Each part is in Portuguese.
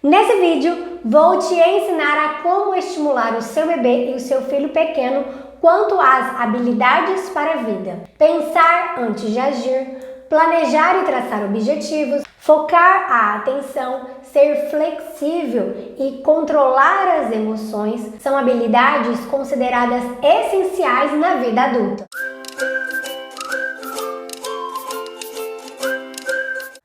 Nesse vídeo, vou te ensinar a como estimular o seu bebê e o seu filho pequeno quanto às habilidades para a vida. Pensar antes de agir, planejar e traçar objetivos, focar a atenção, ser flexível e controlar as emoções são habilidades consideradas essenciais na vida adulta.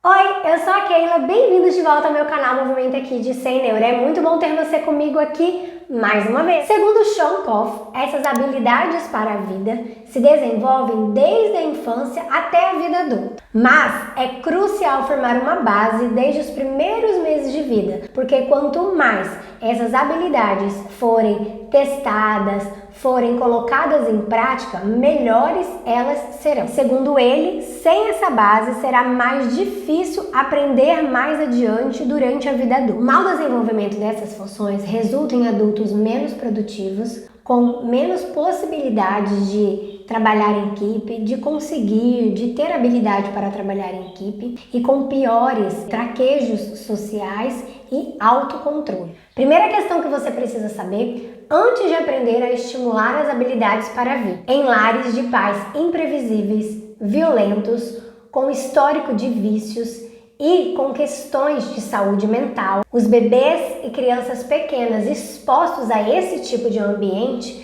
Oi, eu sou a Keila, bem-vindos de volta ao meu canal Movimento aqui de Sem Neuro. É muito bom ter você comigo aqui mais uma vez. Segundo Sean Koff, essas habilidades para a vida se desenvolvem desde a infância até a vida adulta. Mas é crucial formar uma base desde os primeiros meses de vida, porque quanto mais essas habilidades forem testadas, forem colocadas em prática, melhores elas serão. Segundo ele, sem essa base será mais difícil aprender mais adiante durante a vida adulta. O mau desenvolvimento dessas funções resulta em adultos menos produtivos, com menos possibilidades de trabalhar em equipe, de ter habilidade para trabalhar em equipe e com piores traquejos sociais e autocontrole. Primeira questão que você precisa saber antes de aprender a estimular as habilidades para a vida. Em lares de pais imprevisíveis, violentos, com histórico de vícios e com questões de saúde mental, os bebês e crianças pequenas expostos a esse tipo de ambiente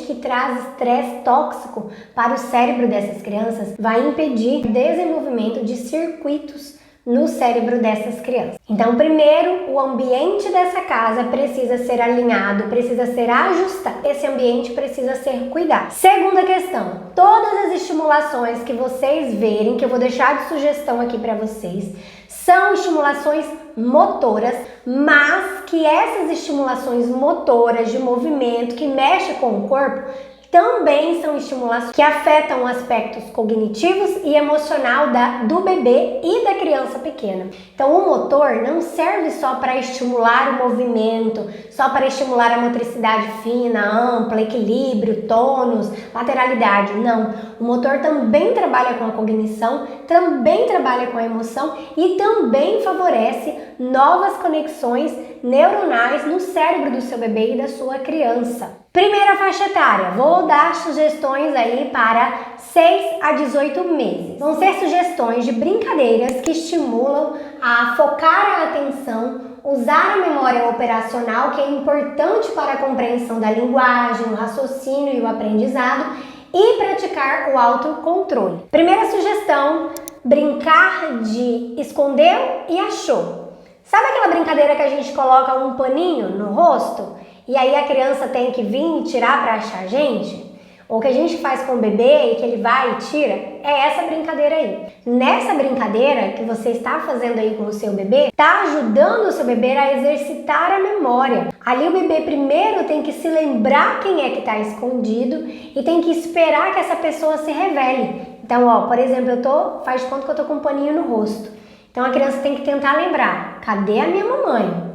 que traz estresse tóxico para o cérebro dessas crianças, vai impedir o desenvolvimento de circuitos no cérebro dessas crianças. Então, primeiro, o ambiente dessa casa precisa ser alinhado, precisa ser ajustado. Esse ambiente precisa ser cuidado. Segunda questão, todas as estimulações que vocês verem, que eu vou deixar de sugestão aqui para vocês, são estimulações motoras, mas que essas estimulações motoras de movimento que mexem com o corpo também são estimulações que afetam aspectos cognitivos e emocional do bebê e da criança pequena. Então, o motor não serve só para estimular o movimento, só para estimular a motricidade fina, ampla, equilíbrio, tônus, lateralidade. Não. O motor também trabalha com a cognição, também trabalha com a emoção e também favorece novas conexões neuronais no cérebro do seu bebê e da sua criança. Primeira faixa etária, vou dar sugestões aí para 6 a 18 meses. Vão ser sugestões de brincadeiras que estimulam a focar a atenção, usar a memória operacional, que é importante para a compreensão da linguagem, o raciocínio e o aprendizado, e praticar o autocontrole. Primeira sugestão, brincar de escondeu e achou. Sabe aquela brincadeira que a gente coloca um paninho no rosto? E aí a criança tem que vir e tirar para achar a gente? Ou que a gente faz com o bebê e que ele vai e tira? É essa brincadeira aí. Nessa brincadeira que você está fazendo aí com o seu bebê, está ajudando o seu bebê a exercitar a memória. Ali o bebê primeiro tem que se lembrar quem é que está escondido e tem que esperar que essa pessoa se revele. Então, ó, por exemplo, faz de conta que eu tô com um paninho no rosto. Então a criança tem que tentar lembrar, cadê a minha mamãe?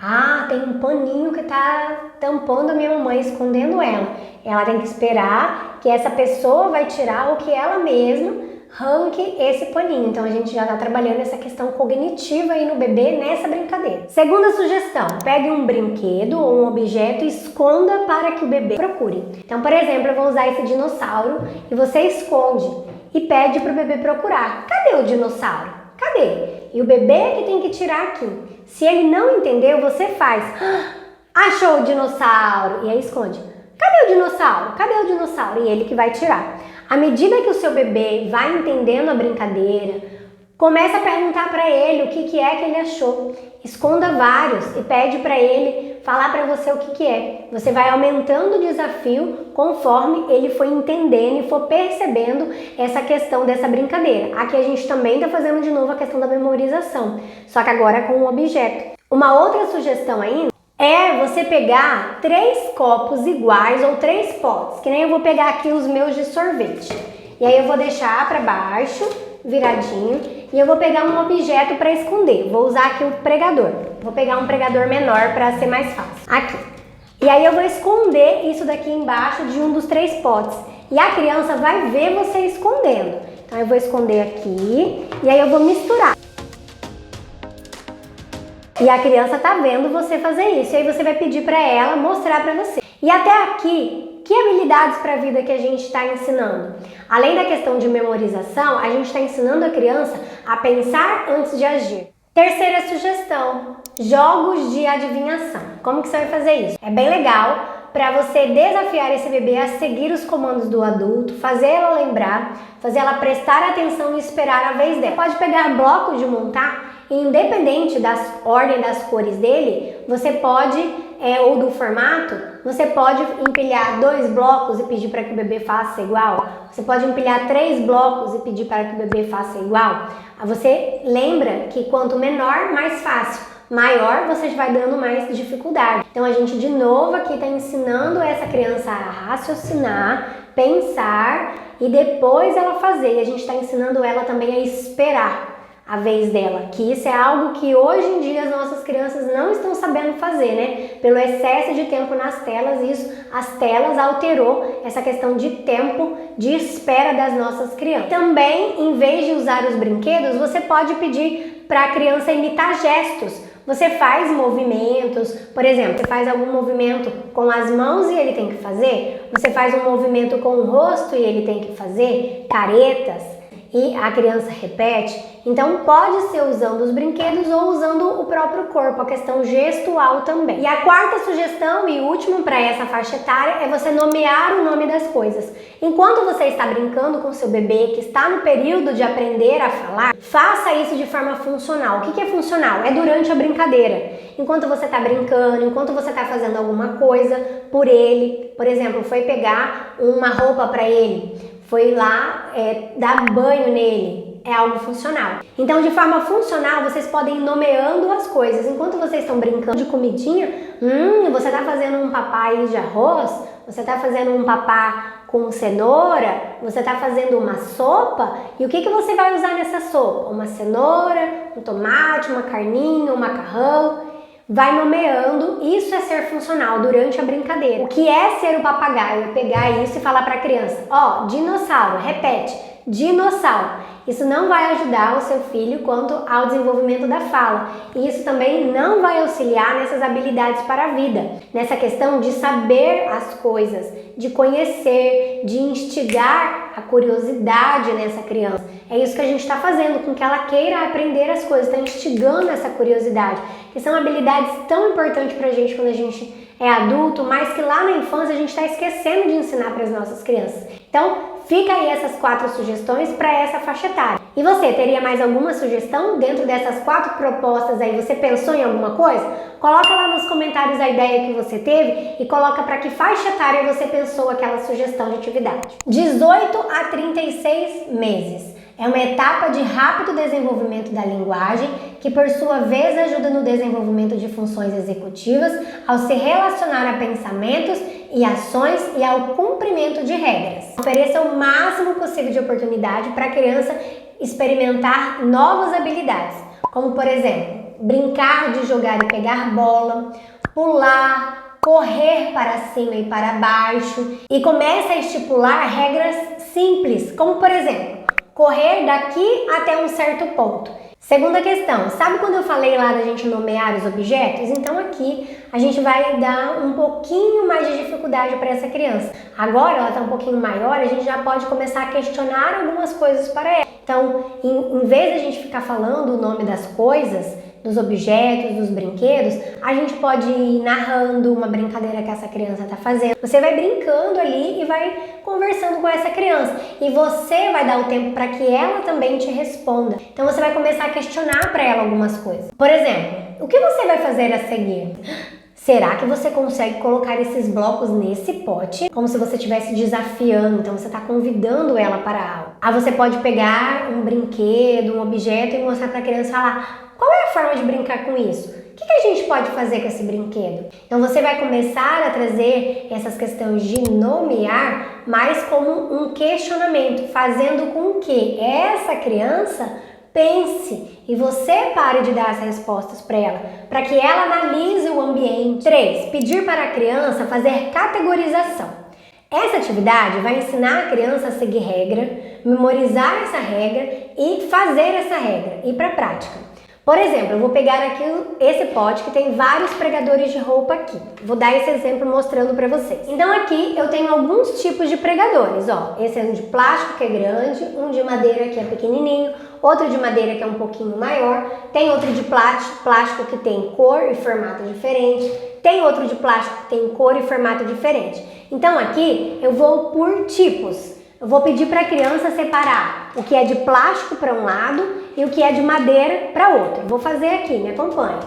Ah, tem um paninho que tá tampando a minha mamãe, escondendo ela. Ela tem que esperar que essa pessoa vai tirar ou que ela mesma arranque esse paninho. Então a gente já tá trabalhando essa questão cognitiva aí no bebê nessa brincadeira. Segunda sugestão, pegue um brinquedo ou um objeto e esconda para que o bebê procure. Então, por exemplo, eu vou usar esse dinossauro e você esconde e pede pro bebê procurar. Cadê o dinossauro? Cadê? E o bebê que tem que tirar aqui. Se ele não entendeu, você faz. Achou o dinossauro. E aí esconde. Cadê o dinossauro? Cadê o dinossauro? E ele que vai tirar. À medida que o seu bebê vai entendendo a brincadeira, começa a perguntar para ele o que é que ele achou. Esconda vários e pede para ele falar para você o que é. Você vai aumentando o desafio conforme ele for entendendo e for percebendo essa questão dessa brincadeira. Aqui a gente também está fazendo de novo a questão da memorização, só que agora com um objeto. Uma outra sugestão ainda é você pegar 3 copos iguais ou 3 potes, que nem eu vou pegar aqui os meus de sorvete. E aí eu vou deixar para baixo, viradinho, e eu vou pegar um objeto para esconder. Vou usar aqui o pregador. Vou pegar um pregador menor para ser mais fácil. Aqui. E aí eu vou esconder isso daqui embaixo de um dos 3 potes. E a criança vai ver você escondendo. Então eu vou esconder aqui e aí eu vou misturar. E a criança tá vendo você fazer isso. E aí você vai pedir para ela mostrar para você. E até aqui, que habilidades para a vida que a gente está ensinando? Além da questão de memorização, a gente está ensinando a criança a pensar antes de agir. Terceira sugestão, jogos de adivinhação. Como que você vai fazer isso? É bem legal para você desafiar esse bebê a seguir os comandos do adulto, fazer ela lembrar, fazer ela prestar atenção e esperar a vez dela. Você pode pegar blocos de montar e, independente da ordem das cores dele, você pode, ou do formato, você pode empilhar 2 blocos e pedir para que o bebê faça igual. Você pode empilhar 3 blocos e pedir para que o bebê faça igual. Você lembra que quanto menor, mais fácil. Maior, você vai dando mais dificuldade. Então a gente de novo aqui está ensinando essa criança a raciocinar, pensar e depois ela fazer. E a gente está ensinando ela também a esperar a vez dela, que isso é algo que hoje em dia as nossas crianças não estão sabendo fazer, né? Pelo excesso de tempo nas telas, as telas alterou essa questão de tempo de espera das nossas crianças. Também, em vez de usar os brinquedos, você pode pedir para a criança imitar gestos. Você faz movimentos, por exemplo, você faz algum movimento com as mãos e ele tem que fazer, você faz um movimento com o rosto e ele tem que fazer, caretas, e a criança repete. Então pode ser usando os brinquedos ou usando o próprio corpo, a questão gestual também. E a quarta sugestão e última para essa faixa etária é você nomear o nome das coisas. Enquanto você está brincando com seu bebê que está no período de aprender a falar, faça isso de forma funcional. O que é funcional? É durante a brincadeira. Enquanto você está brincando, enquanto você está fazendo alguma coisa por ele, por exemplo, foi pegar uma roupa para ele, foi lá dar banho nele, é algo funcional. Então, de forma funcional, vocês podem ir nomeando as coisas. Enquanto vocês estão brincando de comidinha, você está fazendo um papai de arroz, você está fazendo um papá com cenoura, você está fazendo uma sopa, e o que você vai usar nessa sopa? Uma cenoura, um tomate, uma carninha, um macarrão. Vai nomeando, isso é ser funcional durante a brincadeira. O que é ser o papagaio? É pegar isso e falar para a criança, dinossauro, repete, dinossauro. Isso não vai ajudar o seu filho quanto ao desenvolvimento da fala. E isso também não vai auxiliar nessas habilidades para a vida. Nessa questão de saber as coisas, de conhecer, de instigar a curiosidade nessa criança. É isso que a gente está fazendo, com que ela queira aprender as coisas, está instigando essa curiosidade. Que são habilidades tão importantes para a gente quando a gente é adulto, mas que lá na infância a gente está esquecendo de ensinar para as nossas crianças. Então, fica aí essas 4 sugestões para essa faixa etária. E você, teria mais alguma sugestão dentro dessas 4 propostas aí? Você pensou em alguma coisa? Coloca lá nos comentários a ideia que você teve e coloca para que faixa etária você pensou aquela sugestão de atividade. 18 a 36 meses. É uma etapa de rápido desenvolvimento da linguagem que, por sua vez, ajuda no desenvolvimento de funções executivas ao se relacionar a pensamentos e ações e ao cumprimento de regras. Ofereça o máximo possível de oportunidade para a criança experimentar novas habilidades, como, por exemplo, brincar de jogar e pegar bola, pular, correr para cima e para baixo, e comece a estipular regras simples, como, por exemplo, correr daqui até um certo ponto. Segunda questão, sabe quando eu falei lá da gente nomear os objetos? Então aqui a gente vai dar um pouquinho mais de dificuldade para essa criança. Agora ela está um pouquinho maior, a gente já pode começar a questionar algumas coisas para ela. Então, em vez de a gente ficar falando o nome das coisas, dos objetos, dos brinquedos, a gente pode ir narrando uma brincadeira que essa criança está fazendo. Você vai brincando ali e vai conversando com essa criança. E você vai dar o tempo para que ela também te responda. Então você vai começar a questionar para ela algumas coisas. Por exemplo, o que você vai fazer a seguir? Será que você consegue colocar esses blocos nesse pote? Como se você estivesse desafiando, então você está convidando ela para algo. Aí você pode pegar um brinquedo, um objeto e mostrar para a criança e falar: qual é a forma de brincar com isso? O que a gente pode fazer com esse brinquedo? Então você vai começar a trazer essas questões de nomear mais como um questionamento, fazendo com que essa criança pense e você pare de dar as respostas para ela, para que ela analise o ambiente. 3. Pedir para a criança fazer categorização. Essa atividade vai ensinar a criança a seguir regra, memorizar essa regra e fazer essa regra, ir para a prática. Por exemplo, eu vou pegar aqui esse pote que tem vários pregadores de roupa aqui. Vou dar esse exemplo mostrando para vocês. Então aqui eu tenho alguns tipos de pregadores, ó. Esse é um de plástico que é grande, um de madeira que é pequenininho, outro de madeira que é um pouquinho maior, tem outro de plástico que tem cor e formato diferente, tem outro de plástico que tem cor e formato diferente. Então aqui eu vou por tipos. Eu vou pedir para a criança separar o que é de plástico para um lado e o que é de madeira para outro. Vou fazer aqui, me acompanhe.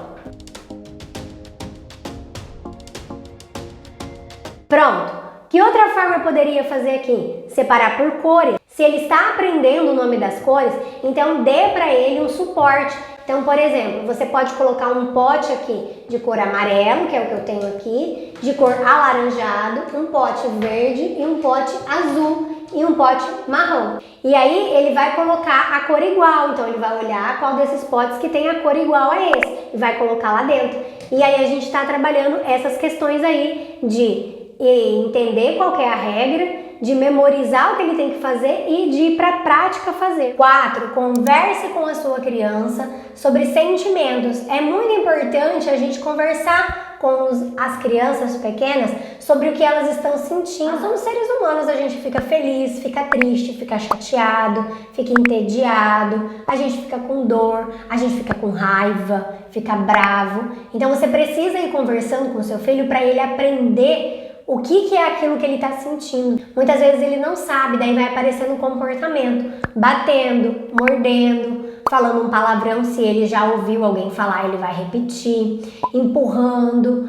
Pronto. Que outra forma eu poderia fazer aqui? Separar por cores. Se ele está aprendendo o nome das cores, então dê para ele um suporte. Então, por exemplo, você pode colocar um pote aqui de cor amarelo, que é o que eu tenho aqui, de cor alaranjado, um pote verde e um pote azul e um pote marrom. E aí ele vai colocar a cor igual, então ele vai olhar qual desses potes que tem a cor igual a esse e vai colocar lá dentro. E aí a gente está trabalhando essas questões aí de entender qual que é a regra, de memorizar o que ele tem que fazer e de ir para a prática fazer. 4. Converse com a sua criança sobre sentimentos. É muito importante a gente conversar com as crianças pequenas sobre o que elas estão sentindo. Somos seres humanos, a gente fica feliz, fica triste, fica chateado, fica entediado, a gente fica com dor, a gente fica com raiva, fica bravo. Então você precisa ir conversando com o seu filho para ele aprender o que é aquilo que ele está sentindo. Muitas vezes ele não sabe, daí vai aparecendo um comportamento, batendo, mordendo, falando um palavrão, se ele já ouviu alguém falar, ele vai repetir, empurrando,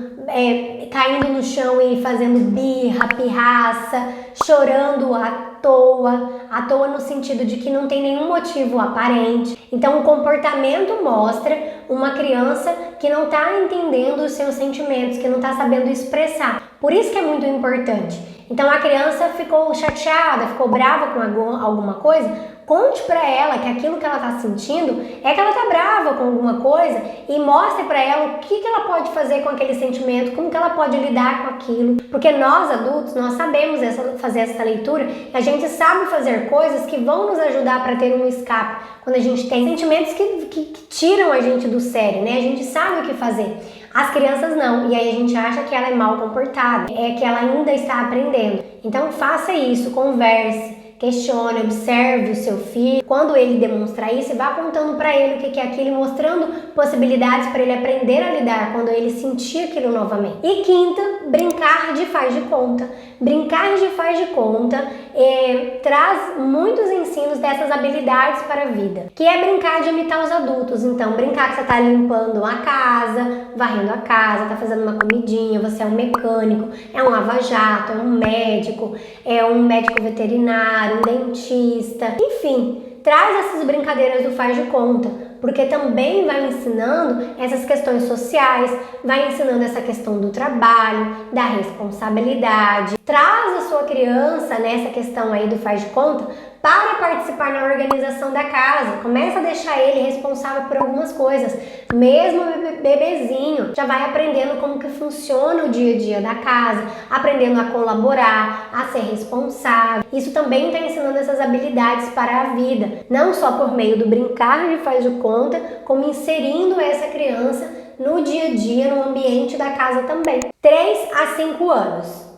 caindo no chão e fazendo birra, pirraça, chorando à toa no sentido de que não tem nenhum motivo aparente. Então o comportamento mostra uma criança que não está entendendo os seus sentimentos, que não está sabendo expressar. Por isso que é muito importante. Então a criança ficou chateada, ficou brava com alguma coisa, conte para ela que aquilo que ela está sentindo é que ela está brava com alguma coisa e mostre para ela o que ela pode fazer com aquele sentimento, como que ela pode lidar com aquilo. Porque nós adultos, nós sabemos fazer essa leitura e a gente sabe fazer coisas que vão nos ajudar para ter um escape. Quando a gente tem sentimentos que tiram a gente do sério, né? A gente sabe o que fazer. As crianças não, e aí a gente acha que ela é mal comportada, é que ela ainda está aprendendo. Então faça isso, converse, questione, observe o seu filho. Quando ele demonstrar isso, vá contando para ele o que é aquilo, mostrando possibilidades para ele aprender a lidar quando ele sentir aquilo novamente. E quinta, brincar de faz de conta. Brincar de faz de conta traz muitos ensinos dessas habilidades para a vida, que é brincar de imitar os adultos. Então, brincar que você está limpando a casa, varrendo a casa, está fazendo uma comidinha, você é um mecânico, é um lava-jato, é um médico veterinário, um dentista, enfim. Traz essas brincadeiras do faz de conta, porque também vai ensinando essas questões sociais, vai ensinando essa questão do trabalho, da responsabilidade. Traz a sua criança nessa questão aí do faz de conta para participar na organização da casa. Começa a deixar ele responsável por algumas coisas. Mesmo bebezinho já vai aprendendo como que funciona o dia a dia da casa, aprendendo a colaborar, a ser responsável. Isso também está ensinando essas habilidades para a vida, não só por meio do brincar de faz de conta, como inserindo essa criança no dia a dia, no ambiente da casa também. 3 a 5 anos.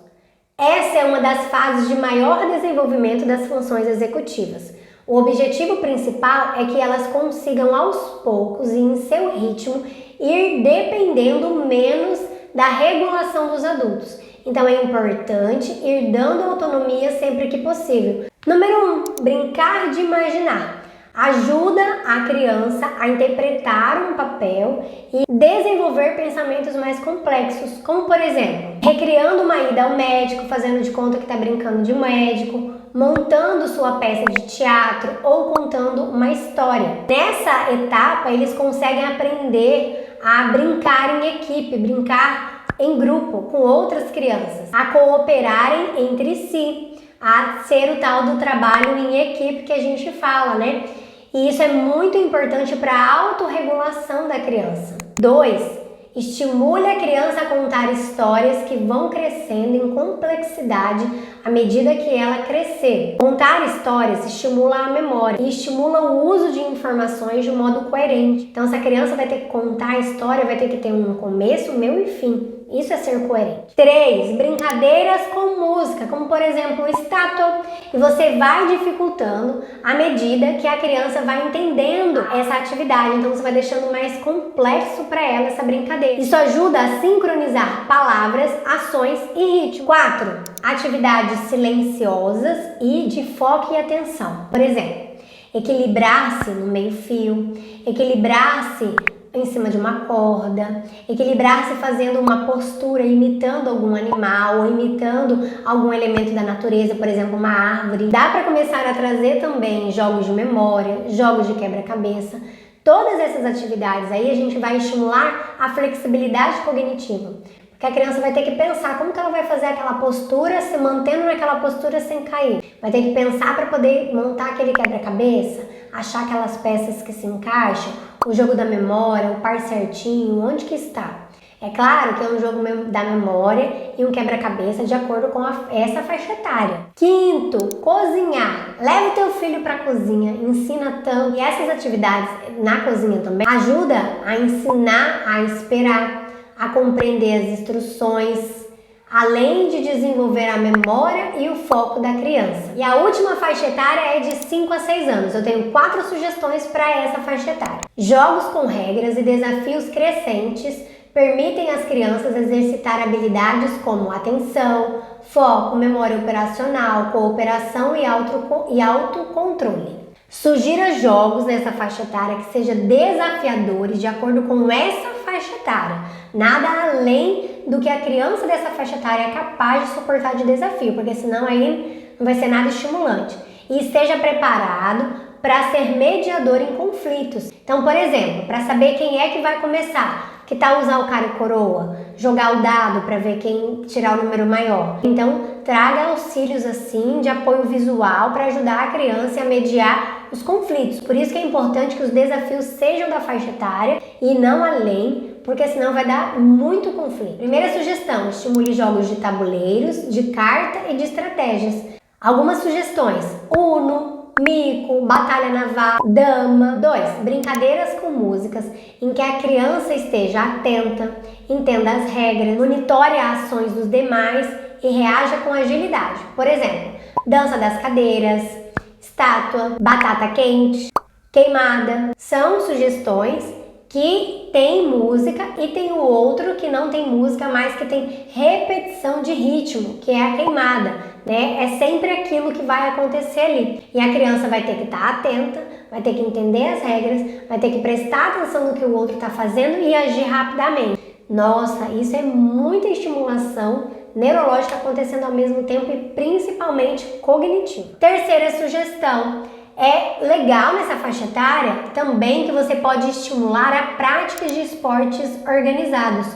Essa é uma das fases de maior desenvolvimento das funções executivas. O objetivo principal é que elas consigam aos poucos e em seu ritmo ir dependendo menos da regulação dos adultos. Então é importante ir dando autonomia sempre que possível. Número 1, brincar de imaginar. Ajuda a criança a interpretar um papel e desenvolver pensamentos mais complexos, como por exemplo, recriando uma ida ao médico, fazendo de conta que está brincando de médico, montando sua peça de teatro ou contando uma história. Nessa etapa, eles conseguem aprender a brincar em equipe, brincar em grupo com outras crianças, a cooperarem entre si, a ser o tal do trabalho em equipe que a gente fala, né? E isso é muito importante para a autorregulação da criança. 2. Estimule a criança a contar histórias que vão crescendo em complexidade à medida que ela crescer. Contar histórias estimula a memória e estimula o uso de informações de um modo coerente. Então, se a criança vai ter que contar a história, vai ter que ter um começo, meio e fim. Isso é ser coerente. 3. Brincadeiras com música, como por exemplo estátua. E você vai dificultando à medida que a criança vai entendendo essa atividade. Então você vai deixando mais complexo para ela essa brincadeira. Isso ajuda a sincronizar palavras, ações e ritmo. 4. Atividades silenciosas e de foco e atenção. Por exemplo, equilibrar-se no meio-fio, equilibrar-se em cima de uma corda, equilibrar-se fazendo uma postura imitando algum animal ou imitando algum elemento da natureza, por exemplo, uma árvore. Dá para começar a trazer também jogos de memória, jogos de quebra-cabeça. Todas essas atividades aí a gente vai estimular a flexibilidade cognitiva. Porque a criança vai ter que pensar como que ela vai fazer aquela postura, se mantendo naquela postura sem cair. Vai ter que pensar para poder montar aquele quebra-cabeça, achar aquelas peças que se encaixam, o jogo da memória, o par certinho, onde que está. É claro que é um jogo da memória e um quebra-cabeça de acordo com essa faixa etária. 5. Cozinhar. Leva o teu filho para a cozinha, ensina tanto. E essas atividades na cozinha também ajuda a ensinar a esperar, a compreender as instruções, além de desenvolver a memória e o foco da criança. E a última faixa etária é de 5 a 6 anos. Eu tenho 4 sugestões para essa faixa etária. Jogos com regras e desafios crescentes permitem às crianças exercitar habilidades como atenção, foco, memória operacional, cooperação e autocontrole. Sugira jogos nessa faixa etária que sejam desafiadores de acordo com essa faixa etária. Nada além do que a criança dessa faixa etária é capaz de suportar de desafio, porque senão aí não vai ser nada estimulante. E esteja preparado para ser mediador em conflitos. Então, por exemplo, para saber quem é que vai começar, que tal usar o cara e coroa, jogar o dado para ver quem tirar o número maior. Então, traga auxílios assim de apoio visual para ajudar a criança a mediar os conflitos. Por isso que é importante que os desafios sejam da faixa etária e não além, porque senão vai dar muito conflito. Primeira sugestão, estimule jogos de tabuleiros, de carta e de estratégias. Algumas sugestões: Uno, mico, batalha naval, dama. 2. Brincadeiras com músicas em que a criança esteja atenta, entenda as regras, monitore as ações dos demais e reaja com agilidade. Por exemplo, dança das cadeiras, estátua, batata quente, queimada. São sugestões que tem música e tem o outro que não tem música, mas que tem repetição de ritmo, que é a queimada, né? É sempre aquilo que vai acontecer ali. E a criança vai ter que estar atenta, vai ter que entender as regras, vai ter que prestar atenção no que o outro está fazendo e agir rapidamente. Nossa, isso é muita estimulação neurológica acontecendo ao mesmo tempo e principalmente cognitiva. Terceira sugestão. É legal nessa faixa etária também que você pode estimular a prática de esportes organizados,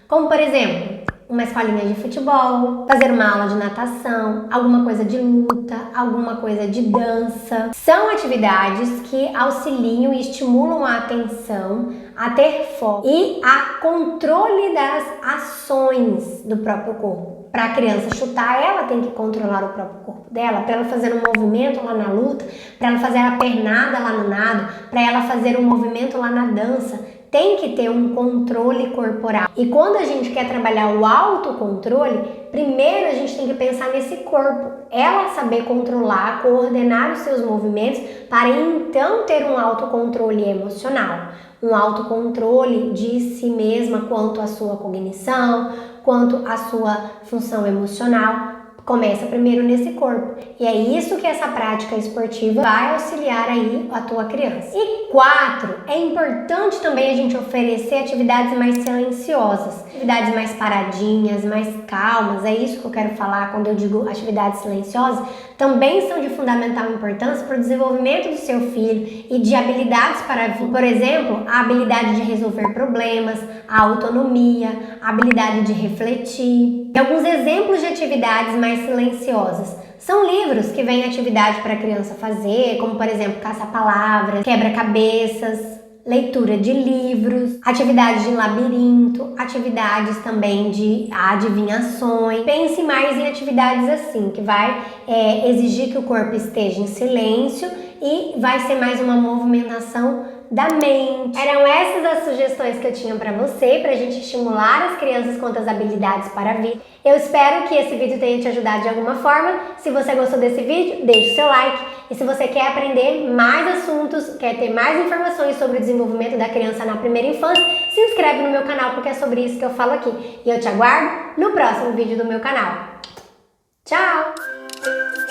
como por exemplo, uma escolinha de futebol, fazer uma aula de natação, alguma coisa de luta, alguma coisa de dança. São atividades que auxiliam e estimulam a atenção, a ter foco e a controle das ações do próprio corpo. Para a criança chutar, ela tem que controlar o próprio corpo dela, para ela fazer um movimento lá na luta, para ela fazer a pernada lá no nado, para ela fazer um movimento lá na dança. Tem que ter um controle corporal. E quando a gente quer trabalhar o autocontrole, primeiro a gente tem que pensar nesse corpo. Ela saber controlar, coordenar os seus movimentos para então ter um autocontrole emocional. Um autocontrole de si mesma quanto à sua cognição, quanto à sua função emocional. Começa primeiro nesse corpo. E é isso que essa prática esportiva vai auxiliar aí a tua criança. E 4, é importante também a gente oferecer atividades mais silenciosas, atividades mais paradinhas, mais calmas. É isso que eu quero falar quando eu digo atividades silenciosas. Também são de fundamental importância para o desenvolvimento do seu filho e de habilidades para a vida. Por exemplo, a habilidade de resolver problemas, a autonomia, a habilidade de refletir. E alguns exemplos de atividades mais silenciosas são livros que vêm atividade para a criança fazer, como por exemplo caça-palavras, quebra-cabeças, leitura de livros, atividades de labirinto, atividades também de adivinhações. Pense mais em atividades assim, que vai exigir que o corpo esteja em silêncio e vai ser mais uma movimentação da mente. Eram essas as sugestões que eu tinha para você, pra gente estimular as crianças quanto às habilidades para a vida. Eu espero que esse vídeo tenha te ajudado de alguma forma. Se você gostou desse vídeo, deixe seu like. E se você quer aprender mais assuntos, quer ter mais informações sobre o desenvolvimento da criança na primeira infância, se inscreve no meu canal, porque é sobre isso que eu falo aqui. E eu te aguardo no próximo vídeo do meu canal. Tchau!